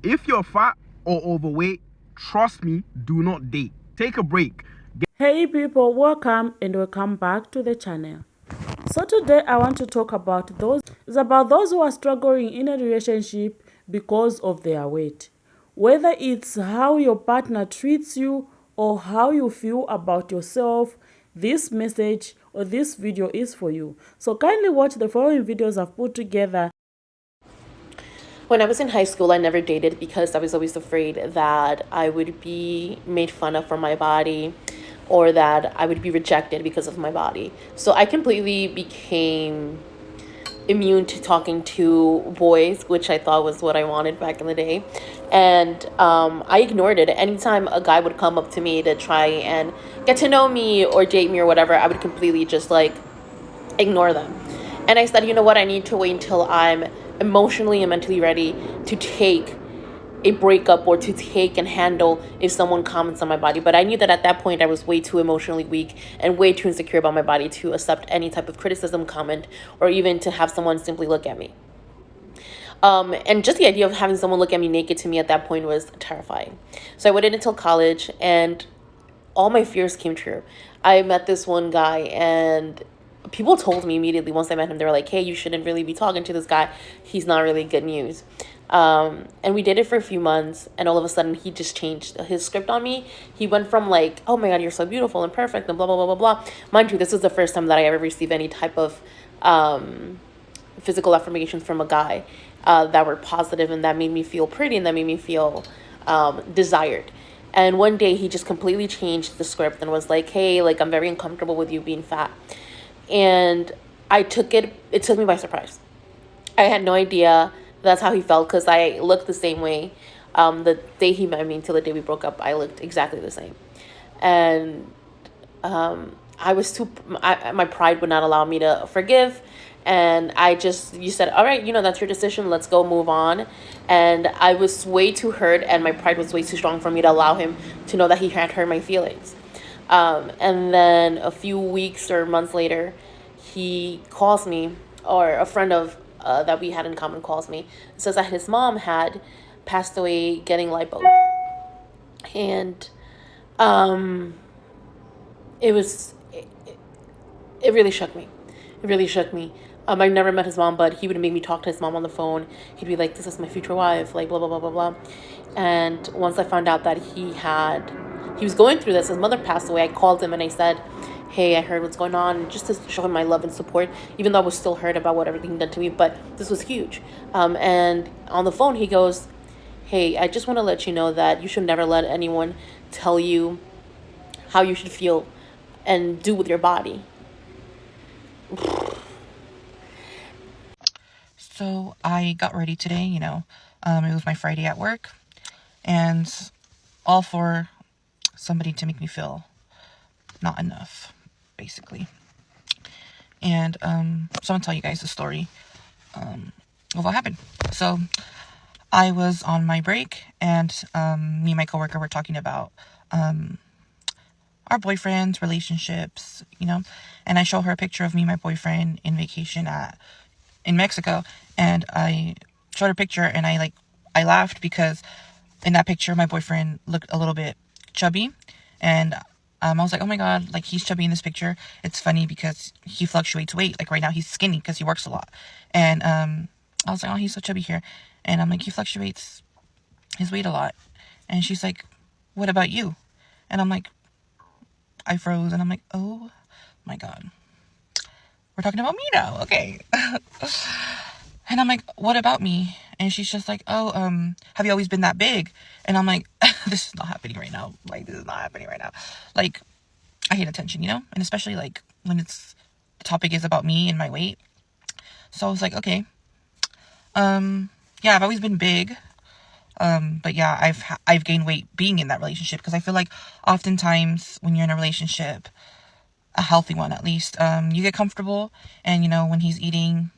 If you're fat or overweight, trust me, do not date. Take a break. Hey people, welcome back to the channel. So today I want to talk about those who are struggling in a relationship because of their weight. Whether it's how your partner treats you or how you feel about yourself, this message or this video is for you. So kindly watch the following videos I've put together. When I was in high school, I never dated because I was always afraid that I would be made fun of for my body or that I would be rejected because of my body. So I completely became immune to talking to boys, which I thought was what I wanted back in the day. And I ignored it. Anytime a guy would come up to me to try and get to know me or date me or whatever, I would completely just like ignore them. And I said, you know what, I need to wait until I'm emotionally and mentally ready to take a breakup or to take and handle if someone comments on my body. But I knew that at that point I was way too emotionally weak and way too insecure about my body to accept any type of criticism, comment, or even to have someone simply look at me. And just the idea of having someone look at me naked to me at that point was terrifying. So I waited until college and all my fears came true. I met this one guy and people told me immediately once I met him, they were like, hey, you shouldn't really be talking to this guy. He's not really good news. And we did it for a few months, and all of a sudden he just changed his script on me. He went from like, oh my God, you're so beautiful and perfect and blah, blah, blah, blah, blah. Mind you, this was the first time that I ever received any type of physical affirmations from a guy that were positive and that made me feel pretty and that made me feel desired. And one day he just completely changed the script and was like, hey, like, I'm very uncomfortable with you being fat. And it took me by surprise. I had no idea that's how he felt because I looked the same way. The day he met me until the day we broke up, I looked exactly the same. And I was my pride would not allow me to forgive. And you said, all right, that's your decision. Let's go move on. And I was way too hurt and my pride was way too strong for me to allow him to know that he had hurt my feelings. And then a few weeks or months later, he calls me, or a friend of that we had in common calls me, says that his mom had passed away getting lipo. And it was, it really shook me. It really shook me. I never met his mom, but he would make me talk to his mom on the phone. He'd be like, this is my future wife, like, blah, blah, blah, blah, blah. And once I found out that he was going through this, his mother passed away, I called him and I said, hey, I heard what's going on, just to show him my love and support, even though I was still hurt about what everything done to me, but this was huge. And on the phone, he goes, hey, I just want to let you know that you should never let anyone tell you how you should feel and do with your body. So I got ready today, it was my Friday at work, and all for somebody to make me feel not enough, basically. And so I'm gonna tell you guys the story of what happened. So I was on my break, and me and my coworker were talking about our boyfriends, relationships, and I show her a picture of me and my boyfriend in vacation in Mexico, and I showed her a picture, and I laughed because in that picture my boyfriend looked a little bit chubby, and I was like, oh my God, like, he's chubby in this picture. It's funny because he fluctuates weight. Like right now he's skinny because he works a lot, and I was like, oh, he's so chubby here, and I'm like, he fluctuates his weight a lot. And she's like, what about you? And I'm like, I froze, and I'm like, oh my God, we're talking about me now, okay. And I'm like, what about me? And she's just like, oh, have you always been that big? And I'm like, this is not happening right now. Like, this is not happening right now. Like, I hate attention, and especially like when the topic is about me and my weight. So I was like, okay, yeah, I've always been big. But yeah, I've gained weight being in that relationship, because I feel like oftentimes when you're in a relationship, a healthy one at least, you get comfortable, and when he's eating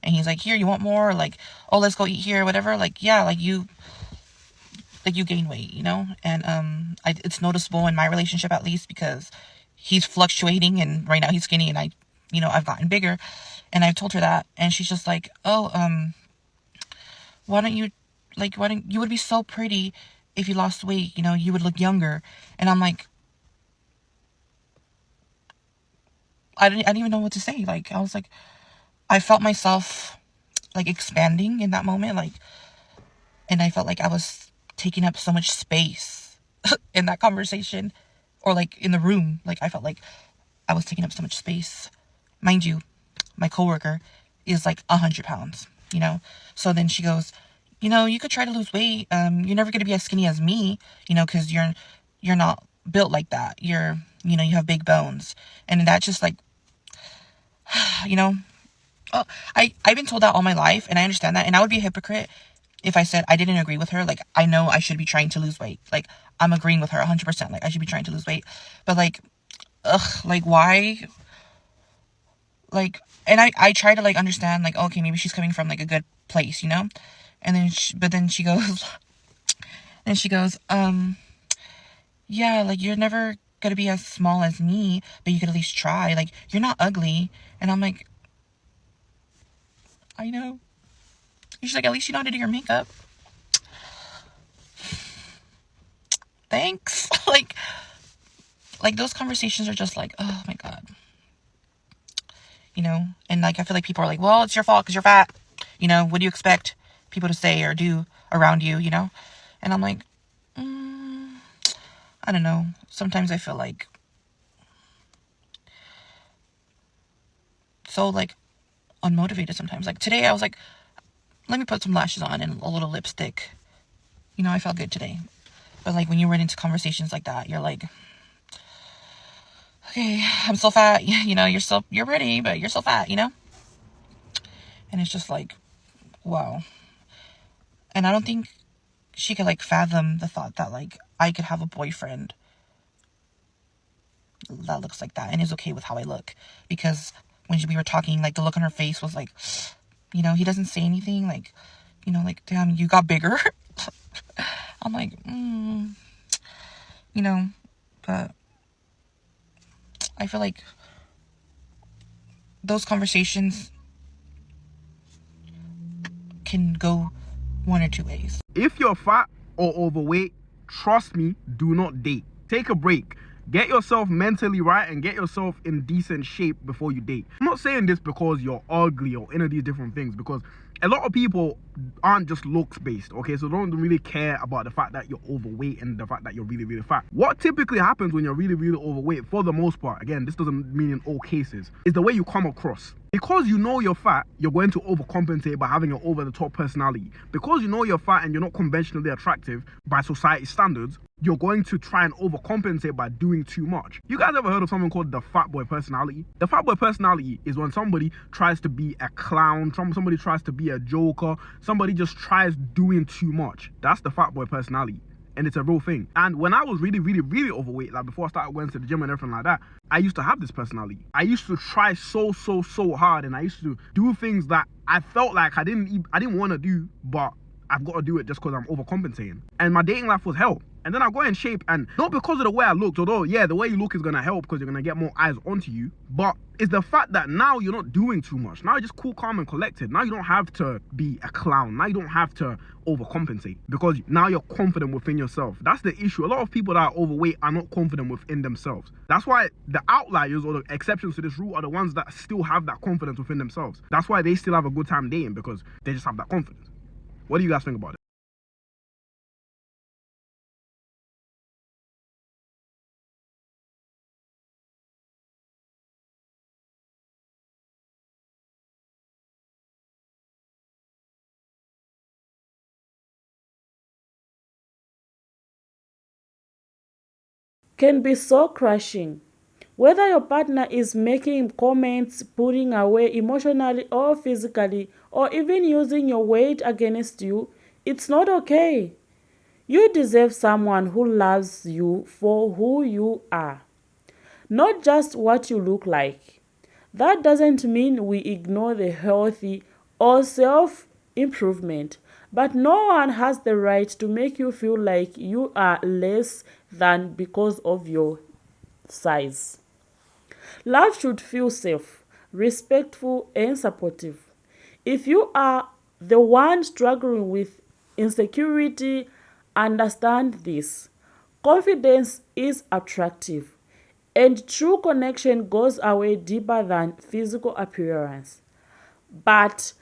and he's like, here, you want more? Or like, oh, let's go eat here, whatever. Like, yeah, like you gain weight, and it's noticeable in my relationship at least, because he's fluctuating, and right now he's skinny, and I've gotten bigger. And I've told her that, and she's just like, oh, why don't you like, why don't you would be so pretty if you lost weight, you know, you would look younger. And I'm like, I didn't even know what to say. Like, I was like, I felt myself like expanding in that moment, like, and I felt like I was taking up so much space in that conversation, or like in the room. Like, I felt like I was taking up so much space. Mind you, my coworker is like 100 pounds, you know? So then she goes, you know, you could try to lose weight. You're never going to be as skinny as me, you know, because you're not built like that. You know, you have big bones. And that just like, you know, oh, I've been told that all my life, and I understand that. And I would be a hypocrite if I said I didn't agree with her. Like, I know I should be trying to lose weight. Like, I'm agreeing with her 100%. Like, I should be trying to lose weight. But like, ugh, like, why? Like, and I try to like understand, like, okay, maybe she's coming from like a good place, you know? And then but then she goes, and she goes, yeah, like, you're never gonna be as small as me, but you could at least try. Like, you're not ugly. And I'm like, I know. And she's like, at least you know how to do your makeup. Thanks. like those conversations are just like, oh my God. You know? And like, I feel like people are like, well, it's your fault because you're fat. You know, what do you expect people to say or do around you, you know? And I'm like, I don't know. Sometimes I feel like so like unmotivated sometimes. Like today I was like, let me put some lashes on and a little lipstick. You know, I felt good today. But like when you run into conversations like that, you're like, okay, I'm so fat. You know, you're pretty, but you're so fat, you know? And it's just like, wow. And I don't think she could like fathom the thought that like I could have a boyfriend that looks like that and is okay with how I look. Because when we were talking, like the look on her face was like, you know, he doesn't say anything. Like, you know, like, damn, you got bigger. I'm like, you know, but I feel like those conversations can go one or two ways. If you're fat or overweight, trust me, do not date. Take a break. Get yourself mentally right and get yourself in decent shape before you date. I'm not saying this because you're ugly or any of these different things, because a lot of people aren't just looks based, okay? So don't really care about the fact that you're overweight and the fact that you're really, really fat. What typically happens when you're really, really overweight, for the most part, again, this doesn't mean in all cases, is the way you come across. Because you know you're fat, you're going to overcompensate by having an over-the-top personality. Because you know you're fat and you're not conventionally attractive by society standards, you're going to try and overcompensate by doing too much. You guys ever heard of something called the fat boy personality? The fat boy personality is when somebody tries to be a clown, somebody tries to be a joker, somebody just tries doing too much. That's the fat boy personality. And it's a real thing. And when I was really, really, really overweight, like before I started going to the gym and everything like that, I used to have this personality. I used to try so hard, and I used to do things that I felt like I didn't want to do, but I've got to do it just because I'm overcompensating. And my dating life was hell. And then I got in shape, and not because of the way I looked, although yeah, the way you look is gonna help because you're gonna get more eyes onto you, but it's the fact that now you're not doing too much. Now you're just cool, calm, and collected. Now you don't have to be a clown. Now you don't have to overcompensate because now you're confident within yourself. That's the issue. A lot of people that are overweight are not confident within themselves. That's why the outliers or the exceptions to this rule are the ones that still have that confidence within themselves. That's why they still have a good time dating, because they just have that confidence. What do you guys think about it? Can be so crushing. Whether your partner is making comments, pulling away emotionally or physically, or even using your weight against you, it's not okay. You deserve someone who loves you for who you are, not just what you look like. That doesn't mean we ignore the healthy or self improvement, but no one has the right to make you feel like you are less than because of your size. Love should feel safe, respectful, and supportive. If you are the one struggling with insecurity. Understand this. Confidence is attractive, and true connection goes away deeper than physical appearance. But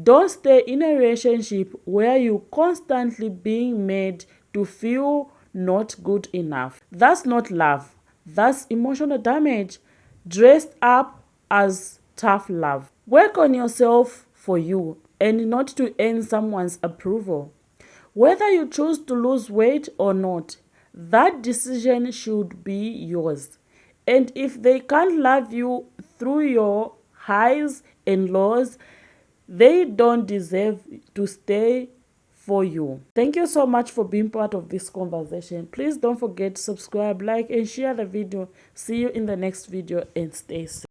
don't stay in a relationship where you constantly being made to feel not good enough. That's not love. That's emotional damage dressed up as tough love. Work on yourself for you and not to earn someone's approval. Whether you choose to lose weight or not, that decision should be yours. And if they can't love you through your highs and lows, they don't deserve to stay for you. Thank you so much for being part of this conversation. Please don't forget to subscribe, like, and share the video. See you in the next video and stay safe.